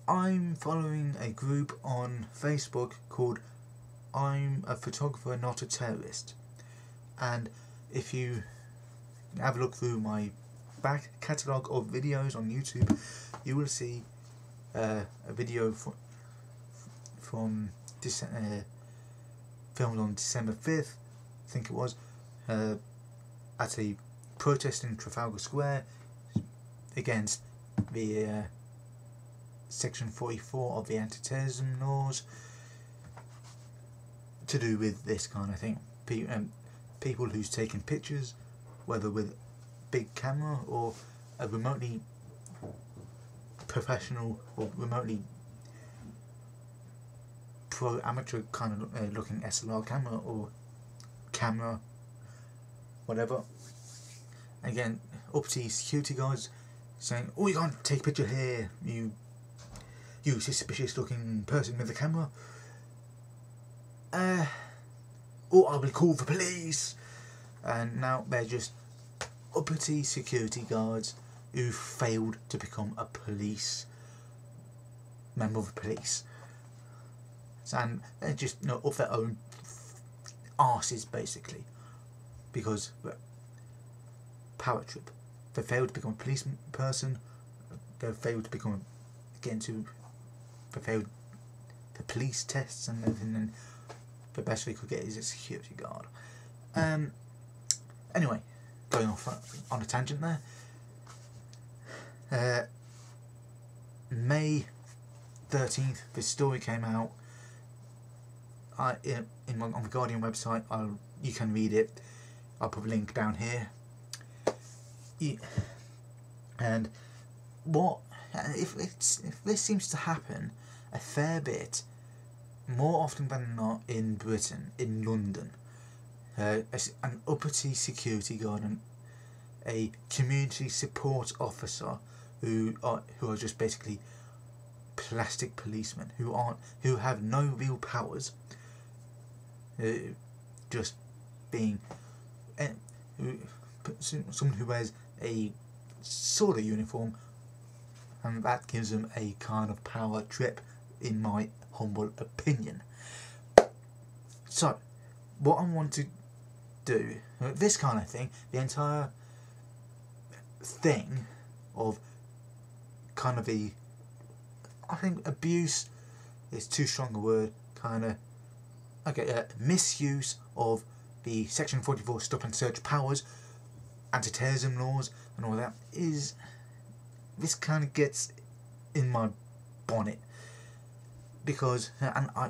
I'm following a group on Facebook called I'm a Photographer Not a Terrorist, and if you have a look through my back catalogue of videos on YouTube, you will see a video from filmed on December 5th, I think it was, at a protest in Trafalgar Square against the Section 44 of the anti-terrorism laws, to do with this kind of thing. People who's taking pictures, whether with big camera or a remotely professional or remotely pro amateur kind of looking SLR camera or camera, whatever. Again, uppity security guards saying, "Oh, you can't take a picture here, you suspicious looking person with a camera. Or I will call the police." And now they're just uppity security guards who failed to become a member of the police. And they're just off their own arses, basically, because power trip. They failed to become a police person. They failed to become they failed the police tests and everything, and the best they could get is a security guard. Anyway, going off on a tangent there. May 13th, this story came out. On the Guardian website. You can read it. I'll put a link down here. And if this seems to happen a fair bit, more often than not, in Britain, in London, an uppity security guard and a community support officer who are just basically plastic policemen who have no real powers, just being someone who wears a sort of uniform, and that gives them a kind of power trip, in my humble opinion. So, what I want to do, this kind of thing, the entire thing of kind of I think abuse is too strong a word, misuse of the Section 44 stop and search powers, anti-terrorism laws and all that, this kind of gets in my bonnet, because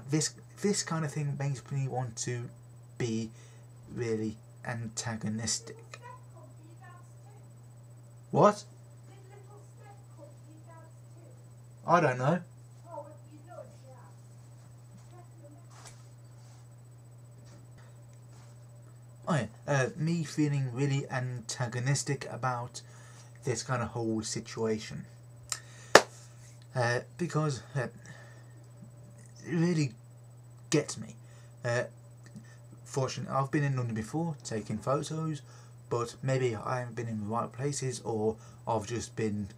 this kind of thing makes me want to be really antagonistic. What? I don't know. Me feeling really antagonistic about this kind of whole situation, because it really gets me. Fortunately, I've been in London before taking photos, but maybe I haven't been in the right places, or I've just been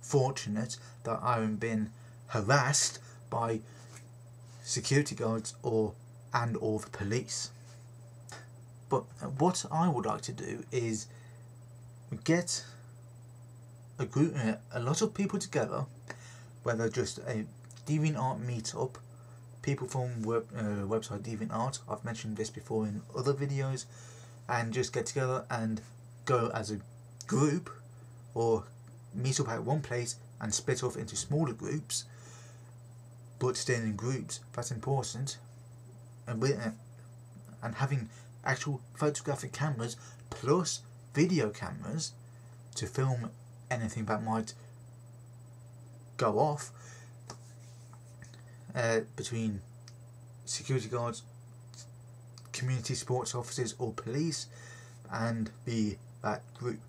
fortunate that I haven't been harassed by security guards or the police. But what I would like to do is get a lot of people together, whether just a DeviantArt meetup, people from website DeviantArt, I've mentioned this before in other videos, and just get together and go as a group, or meet up at one place and split off into smaller groups, but staying in groups. That's important. And having actual photographic cameras plus video cameras to film anything that might go off, between security guards, community sports officers or police, and that group,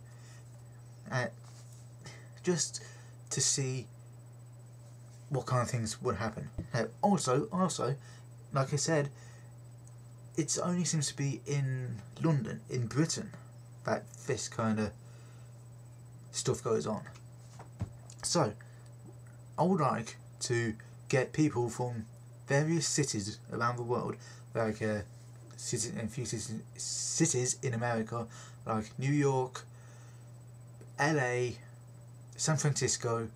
just to see what kind of things would happen. Also, like I said, it only seems to be in London, in Britain, that this kind of stuff goes on. So, I would like to get people from various cities around the world, like a few cities in America, like New York, LA, San Francisco,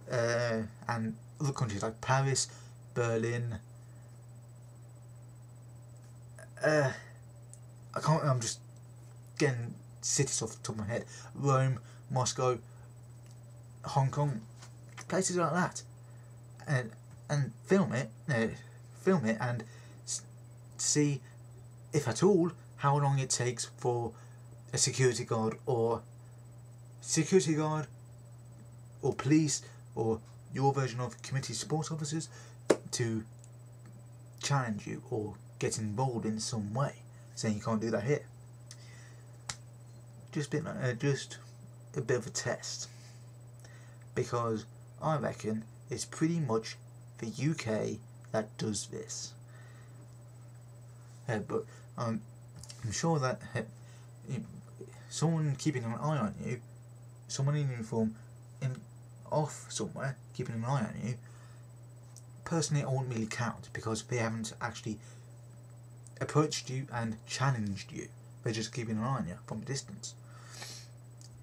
and other countries like Paris, Berlin. I'm just getting cities off the top of my head. Rome, Moscow, Hong Kong, places like that, and film it and see, if at all, how long it takes for a security guard or police or your version of community support officers to challenge you or get involved in some way, saying you can't do that here. Just a bit of a test, because I reckon it's pretty much the UK that does this. But I'm sure that someone keeping an eye on you, someone in uniform, off somewhere keeping an eye on you, personally it won't really count, because they haven't actually approached you and challenged you. They're just keeping an eye on you from a distance.